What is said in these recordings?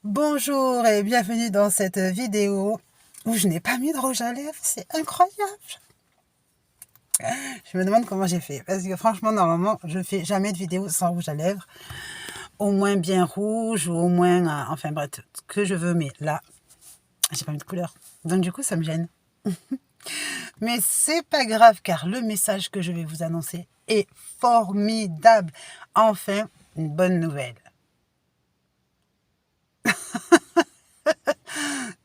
Bonjour et bienvenue dans cette vidéo où je n'ai pas mis de rouge à lèvres, c'est incroyable. Je me demande comment j'ai fait, parce que franchement, normalement, je ne fais jamais de vidéo sans rouge à lèvres. Au moins bien rouge, ou au moins, enfin bref, ce que je veux, mais là, j'ai pas mis de couleur. Donc du coup, ça me gêne. Mais c'est pas grave, car le message que je vais vous annoncer est formidable. Enfin, une bonne nouvelle.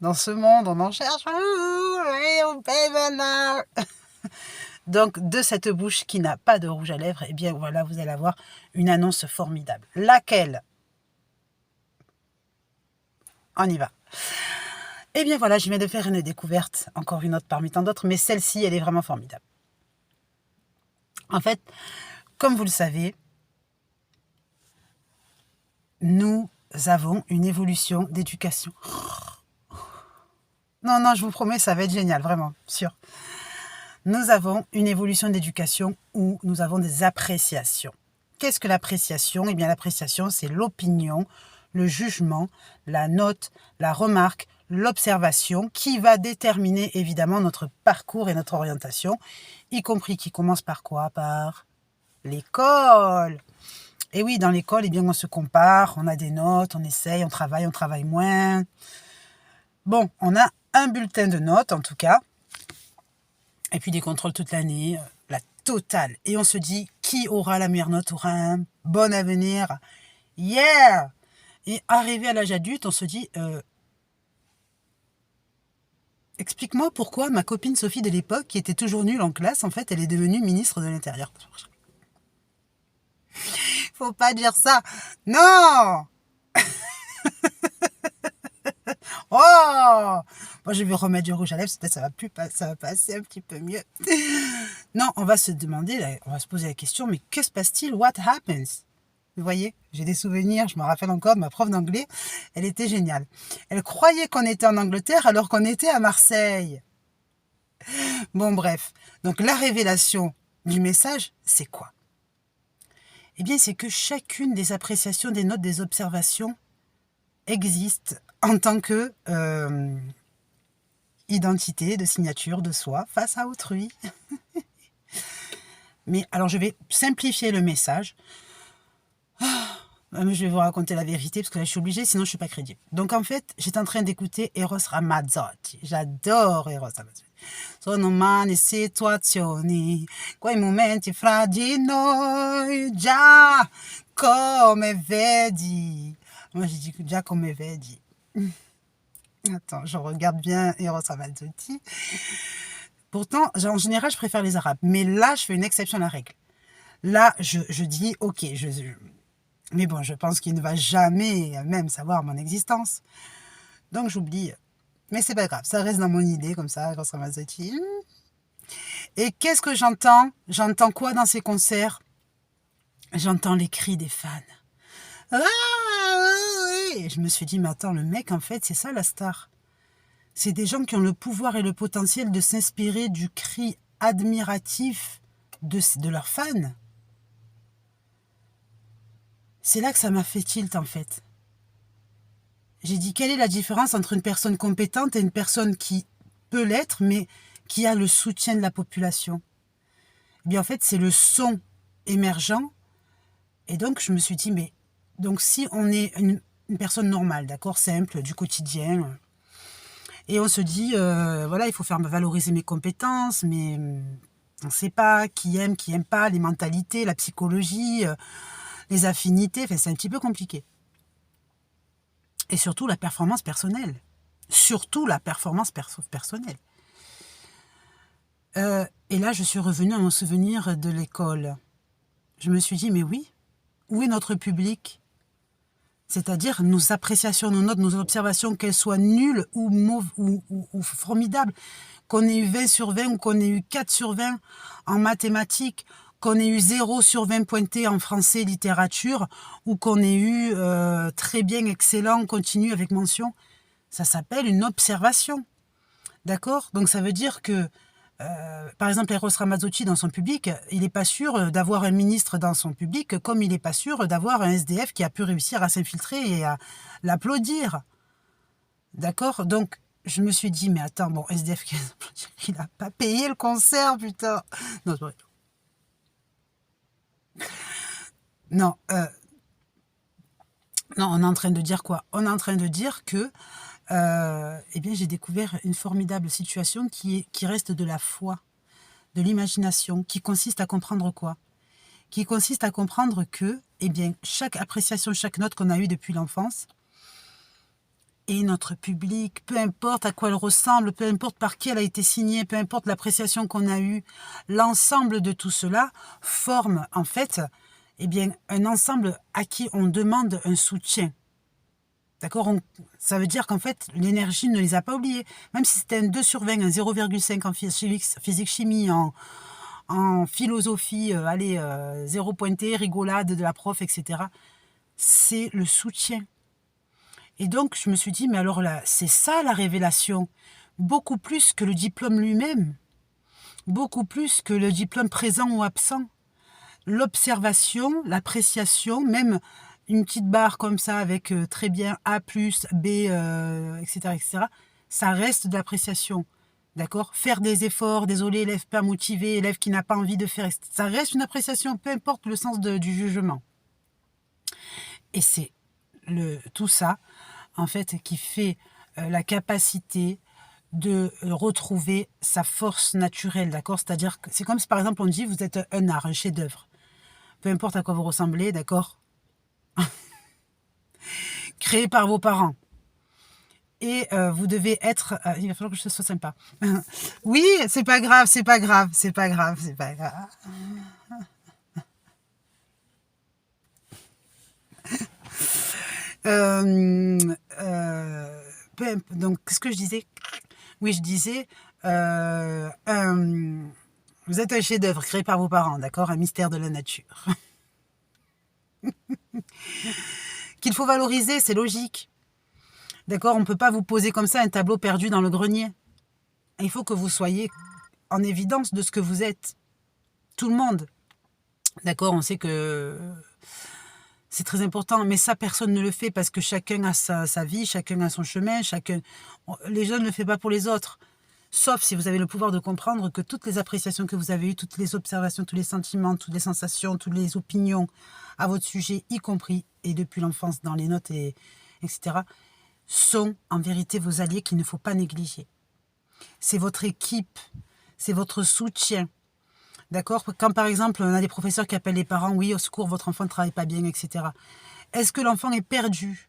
Dans ce monde, on en cherche. Donc, de cette bouche qui n'a pas de rouge à lèvres, eh bien voilà, vous allez avoir une annonce formidable. Laquelle? On y va. Eh bien voilà, je viens de faire une découverte, encore une autre parmi tant d'autres, mais celle-ci, elle est vraiment formidable. En fait, comme vous le savez, nous avons une évolution d'éducation. Non, non, je vous promets, ça va être génial, vraiment, sûr. Nous avons une évolution d'éducation où nous avons des appréciations. Qu'est-ce que l'appréciation? Eh bien, l'appréciation, c'est l'opinion, le jugement, la note, la remarque, l'observation qui va déterminer évidemment notre parcours et notre orientation, y compris qui commence par quoi? Par l'école. Et oui, dans l'école, eh bien, on se compare, on a des notes, on essaye, on travaille moins. Bon, on a un bulletin de notes en tout cas, et puis des contrôles toute l'année, la totale. Et on se dit, qui aura la meilleure note aura un bon avenir. Yeah! Et arrivé à l'âge adulte, on se dit, explique-moi pourquoi ma copine Sophie de l'époque, qui était toujours nulle en classe, en fait, elle est devenue ministre de l'Intérieur. Faut pas dire ça. Non! Oh! Moi, je vais remettre du rouge à lèvres, peut-être ça va passer un petit peu mieux. Non, on va se demander, on va se poser la question, mais que se passe-t-il? What happens? Vous voyez, j'ai des souvenirs, je me rappelle encore de ma prof d'anglais, elle était géniale. Elle croyait qu'on était en Angleterre alors qu'on était à Marseille. Bon, bref. Donc, la révélation du message, c'est quoi? Eh bien, c'est que chacune des appréciations, des notes, des observations existe en tant que identité, de signature de soi face à autrui. Mais alors, je vais simplifier le message. Je vais vous raconter la vérité parce que là je suis obligée, sinon je suis pas crédible. Donc en fait, j'étais en train d'écouter Eros Ramazzotti. J'adore Eros Ramazzotti. Sono umane situazioni, quei momenti fra di noi, già come vedi. Moi j'ai dit già come vedi. Attends, je regarde bien Eros Ramazzotti. Pourtant, en général, je préfère les Arabes. Mais là, je fais une exception à la règle. Là, je dis, ok, mais bon, je pense qu'il ne va jamais même savoir mon existence. Donc j'oublie. Mais c'est pas grave, ça reste dans mon idée, comme ça, Eros Ramazzotti. Et qu'est-ce que j'entends? J'entends quoi dans ces concerts? J'entends les cris des fans. Ah, oui. Et je me suis dit, mais attends, le mec, en fait, c'est ça la star. C'est des gens qui ont le pouvoir et le potentiel de s'inspirer du cri admiratif de leurs fans. C'est là que ça m'a fait tilt, en fait. J'ai dit, quelle est la différence entre une personne compétente et une personne qui peut l'être, mais qui a le soutien de la population? Eh bien, en fait, c'est le son émergent. Et donc, je me suis dit, mais donc si on est une personne normale, d'accord, simple, du quotidien, et on se dit, voilà, il faut faire valoriser mes compétences, mais on ne sait pas qui aime pas, les mentalités, la psychologie, les affinités, enfin, c'est un petit peu compliqué. Et surtout la performance personnelle. Surtout la performance personnelle. Et là, je suis revenue à mon souvenir de l'école. Je me suis dit, mais oui, où est notre public? C'est-à-dire nos appréciations, nos notes, nos observations, qu'elles soient nulles ou formidables. Qu'on ait eu 20 sur 20 ou qu'on ait eu 4 sur 20 en mathématiques, qu'on ait eu 0 sur 20 pointés en français littérature, ou qu'on ait eu très bien, excellent, continu avec mention, ça s'appelle une observation. D'accord? Donc ça veut dire que Par exemple, Eros Ramazzotti, dans son public, il n'est pas sûr d'avoir un ministre dans son public, comme il n'est pas sûr d'avoir un SDF qui a pu réussir à s'infiltrer et à l'applaudir. D'accord? Donc, je me suis dit, mais attends, bon, SDF qui l'applaudir, il n'a pas payé le concert, putain. Non, c'est pas vrai. Non, non, on est en train de dire quoi? On est en train de dire que eh bien, j'ai découvert une formidable situation qui reste de la foi, de l'imagination, qui consiste à comprendre quoi? Qui consiste à comprendre que, eh bien, chaque appréciation, chaque note qu'on a eue depuis l'enfance, et notre public, peu importe à quoi elle ressemble, peu importe par qui elle a été signée, peu importe l'appréciation qu'on a eue, l'ensemble de tout cela forme en fait eh bien, un ensemble à qui on demande un soutien. D'accord? Ça veut dire qu'en fait, l'énergie ne les a pas oubliés. Même si c'était un 2 sur 20, un 0,5 en physique-chimie, en philosophie, allez, 0 pointé, rigolade de la prof, etc. C'est le soutien. Et donc, je me suis dit, mais alors là, c'est ça la révélation. Beaucoup plus que le diplôme lui-même. Beaucoup plus que le diplôme présent ou absent. L'observation, l'appréciation, même une petite barre comme ça avec très bien A+, B, etc., etc., ça reste de l'appréciation. D'accord? Faire des efforts, désolé, élève pas motivé, élève qui n'a pas envie de faire, ça reste une appréciation, peu importe le sens du jugement. Et c'est tout ça, en fait, qui fait la capacité de retrouver sa force naturelle, d'accord? C'est-à-dire que c'est comme si, par exemple, on dit, vous êtes un art, un chef-d'œuvre. Peu importe à quoi vous ressemblez, d'accord? Créé par vos parents. Et vous devez être... il va falloir que je sois sympa. Oui, c'est pas grave, c'est pas grave, c'est pas grave, c'est pas grave. Donc, qu'est-ce que je disais? Oui, je disais... vous êtes un chef-d'œuvre créé par vos parents, d'accord? Un mystère de la nature. Qu'il faut valoriser, c'est logique. D'accord? On ne peut pas vous poser comme ça un tableau perdu dans le grenier. Il faut que vous soyez en évidence de ce que vous êtes. Tout le monde. D'accord? On sait que c'est très important, mais ça, personne ne le fait parce que chacun a sa vie, chacun a son chemin, les jeunes ne le font pas pour les autres. Sauf si vous avez le pouvoir de comprendre que toutes les appréciations que vous avez eues, toutes les observations, tous les sentiments, toutes les sensations, toutes les opinions à votre sujet, y compris, et depuis l'enfance dans les notes, etc., sont en vérité vos alliés qu'il ne faut pas négliger. C'est votre équipe, c'est votre soutien. D'accord? Quand par exemple, on a des professeurs qui appellent les parents, oui, au secours, votre enfant ne travaille pas bien, etc. Est-ce que l'enfant est perdu?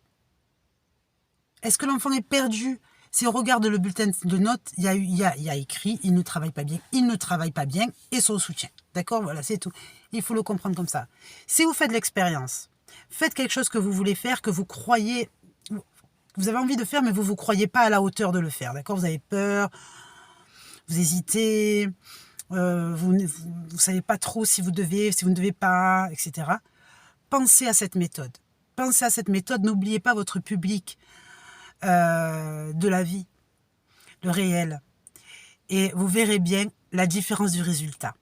Est-ce que l'enfant est perdu? Si on regarde le bulletin de notes, il y a écrit, il ne travaille pas bien, il ne travaille pas bien, et son soutien. D'accord? Voilà, c'est tout. Il faut le comprendre comme ça. Si vous faites l'expérience, faites quelque chose que vous voulez faire, que vous croyez, vous avez envie de faire, mais vous ne croyez pas à la hauteur de le faire. D'accord? Vous avez peur, vous hésitez, vous ne savez pas trop si vous ne devez pas, etc. Pensez à cette méthode. Pensez à cette méthode. N'oubliez pas votre public de la vie, le réel. Et vous verrez bien la différence du résultat.